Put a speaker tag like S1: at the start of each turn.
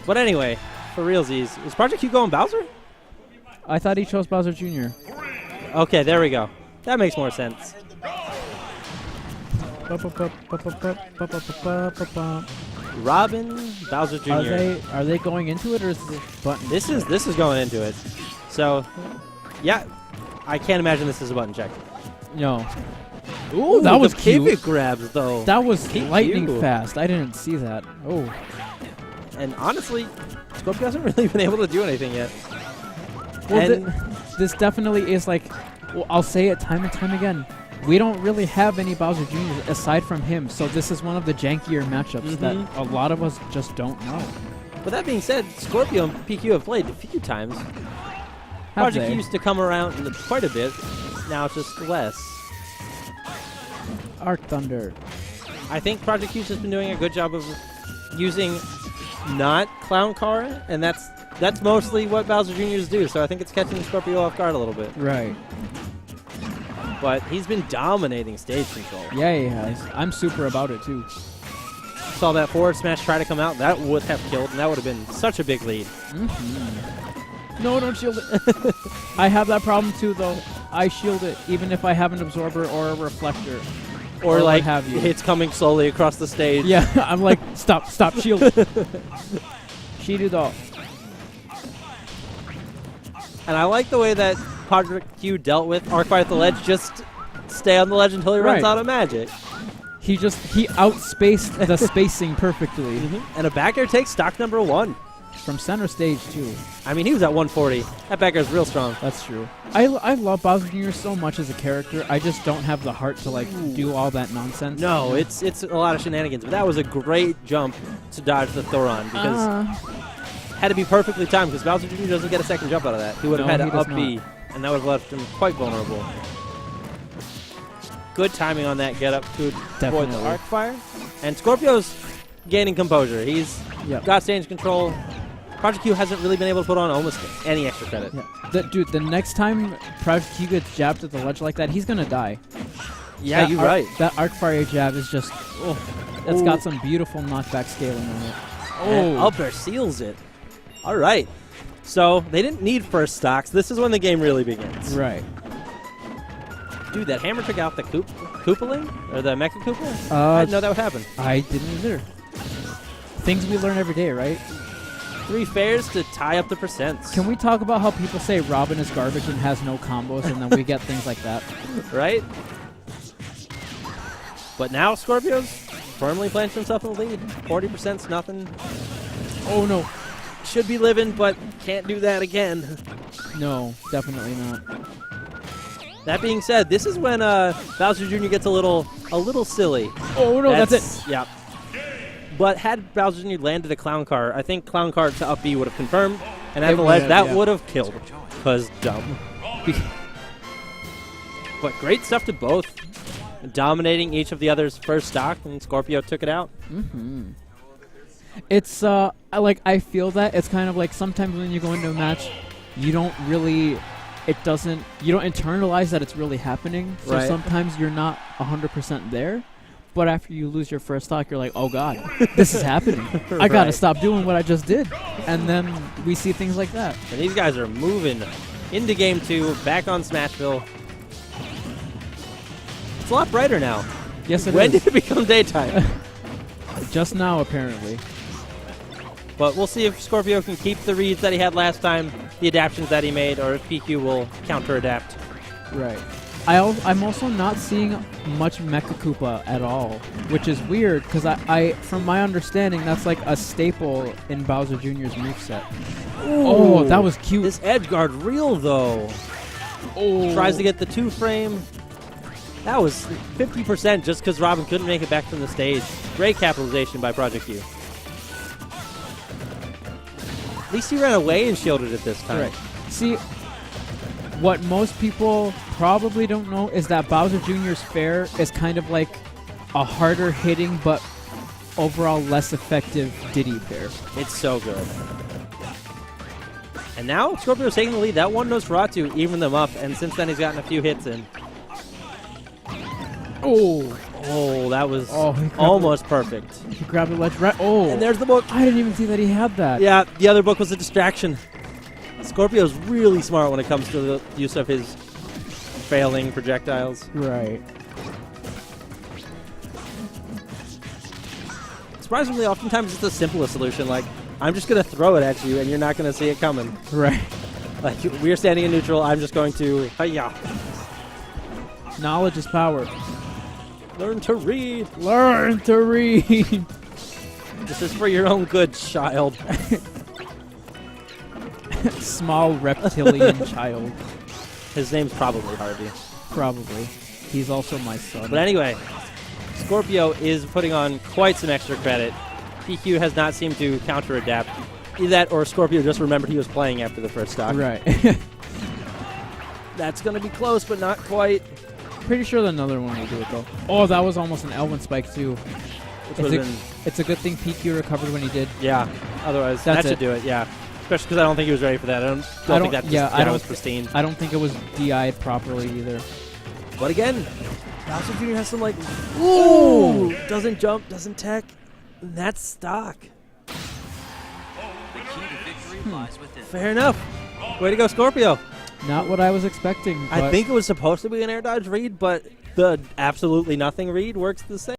S1: But anyway, for realsies, is ProjectQ going Bowser?
S2: I thought he chose Bowser Jr.
S1: Okay, there we go. That makes more sense. Robin, Bowser Jr.
S2: Are they going into it, or is this button?
S1: This is going into it. So, yeah, I can't imagine this is a button check.
S2: No.
S1: Ooh,
S2: that was cute.
S1: pivot grabs though.
S2: That was
S1: Cute.
S2: lightning fast. I didn't see that. Oh.
S1: And honestly, Skorpio hasn't really been able to do anything yet.
S2: Well, this definitely is like, well, I'll say it time and time again. We don't really have any Bowser Jr. aside from him, so this is one of the jankier matchups that a lot of us just don't know.
S1: But that being said, Skorpio and PQ have played a few times. ProjectQ used to come around quite a bit. Now it's just less.
S2: Arc Thunder.
S1: I think ProjectQ's has been doing a good job of using not Clown Car, and that's mostly what Bowser Jr.'s do, so I think it's catching Skorpio off guard a little bit.
S2: Right.
S1: But he's been dominating stage control.
S2: Yeah, he has. I'm super about it, too.
S1: Saw that forward smash try to come out. That would have killed, and that would have been such a big lead.
S2: No, don't shield it. I have that problem, too, though. I shield it, even if I have an absorber or a reflector.
S1: Or like,
S2: have you.
S1: It's coming slowly across the stage.
S2: Yeah, I'm like, stop, shield it. Cheated off.
S1: And I like the way that ProjectQ dealt with Arc-Fire at the ledge. Just stay on the ledge until he runs out of magic.
S2: He outspaced the spacing perfectly.
S1: And a back air takes stock number 1.
S2: From center stage, too.
S1: I mean, he was at 140. That back air is real strong.
S2: That's true. I love Bowser Jr. so much as a character. I just don't have the heart to, like, do all that nonsense.
S1: No, it's a lot of shenanigans. But that was a great jump to dodge the Thoron because had to be perfectly timed because Bowser Jr. doesn't get a second jump out of that. He would have had to up B, and that would have left him quite vulnerable. Good timing on that get up to avoid the arc fire. And Skorpio's gaining composure. He's got stage control. ProjectQ hasn't really been able to put on almost any extra credit.
S2: Yeah. Dude, the next time ProjectQ gets jabbed at the ledge like that, he's going to die.
S1: Yeah, you're right.
S2: That arc fire jab is just, it's got some beautiful knockback scaling on it.
S1: And up air seals it. All right. So they didn't need first stocks. This is when the game really begins.
S2: Right.
S1: Dude, that hammer took out the Koopaling? Or the Mecha Koopa? I didn't know that would happen.
S2: I didn't either. Things we learn every day, right?
S1: 3 fairs to tie up the percents.
S2: Can we talk about how people say Robin is garbage and has no combos, and then we get things like that?
S1: Right? But now Skorpio's firmly plants himself in the lead. 40%'s nothing.
S2: Oh, no.
S1: Should be living, but can't do that again.
S2: No, definitely not.
S1: That being said, this is when Bowser Jr. gets a little silly.
S2: Oh, no, that's it.
S1: Yeah. But had Bowser Jr. landed a Clown Car, I think Clown Car to up B would have confirmed, and at the ledge, that would have killed. Because dumb. But great stuff to both. Dominating each of the other's first stock, and Skorpio took it out.
S2: It's, I feel that. It's kind of like sometimes when you go into a match, you don't really, you don't internalize that it's really happening. So sometimes you're not 100% there. But after you lose your first stock, you're like, oh, God, this is happening. I got to stop doing what I just did. And then we see things like that.
S1: And these guys are moving into Game 2, back on Smashville. It's a lot brighter now.
S2: Yes, it is.
S1: When did it become daytime?
S2: Just now, apparently.
S1: But we'll see if Skorpio can keep the reads that he had last time, the adaptions that he made, or if PQ will counter-adapt.
S2: Right. I'm also not seeing much Mecha Koopa at all, which is weird because I, from my understanding, that's like a staple in Bowser Jr.'s moveset. Oh, that was cute.
S1: This edge guard real though. Oh, tries to get the 2-frame. That was 50% just because Robin couldn't make it back from the stage. Great capitalization by ProjectQ. At least he ran away and shielded it this time.
S2: Right. See, what most people probably don't know is that Bowser Jr.'s fair is kind of like a harder hitting but overall less effective Diddy fair.
S1: It's so good. And now Skorpio's taking the lead. That one Nosferatu evened them up, and since then he's gotten a few hits in.
S2: Oh,
S1: Oh, that was
S2: he
S1: almost perfect.
S2: He grabbed the ledge right. Oh.
S1: And there's the book.
S2: I didn't even see that he had that.
S1: Yeah, the other book was a distraction. Skorpio's really smart when it comes to the use of his failing projectiles.
S2: Right.
S1: Surprisingly, oftentimes it's the simplest solution. Like, I'm just going to throw it at you, and you're not going to see it coming.
S2: Right.
S1: Like, we're standing in neutral. I'm just going to, hi-ya.
S2: Knowledge is power.
S1: Learn to read.
S2: Learn to read.
S1: This is for your own good, child.
S2: Small reptilian child.
S1: His name's probably Harvey.
S2: Probably. He's also my son.
S1: But anyway, Skorpio is putting on quite some extra credit. PQ has not seemed to counter-adapt. Either that or Skorpio just remembered he was playing after the first stock.
S2: Right.
S1: That's going to be close, but not quite.
S2: Pretty sure another one will do it, though. Oh, that was almost an Elwin spike, too. It's a good thing PQ recovered when he did.
S1: Yeah. Otherwise, that should do it, yeah. Especially because I don't think he was ready for that. I don't think that was pristine.
S2: I don't think it was DI'd properly either.
S1: But again, Bowser Jr. has some, like, ooh! Doesn't jump, doesn't tech. That's stock.
S3: The key to victory lies within.
S1: Fair enough. Way to go, Skorpio.
S2: Not what I was expecting.
S1: I think it was supposed to be an air dodge read, but the absolutely nothing read works the same.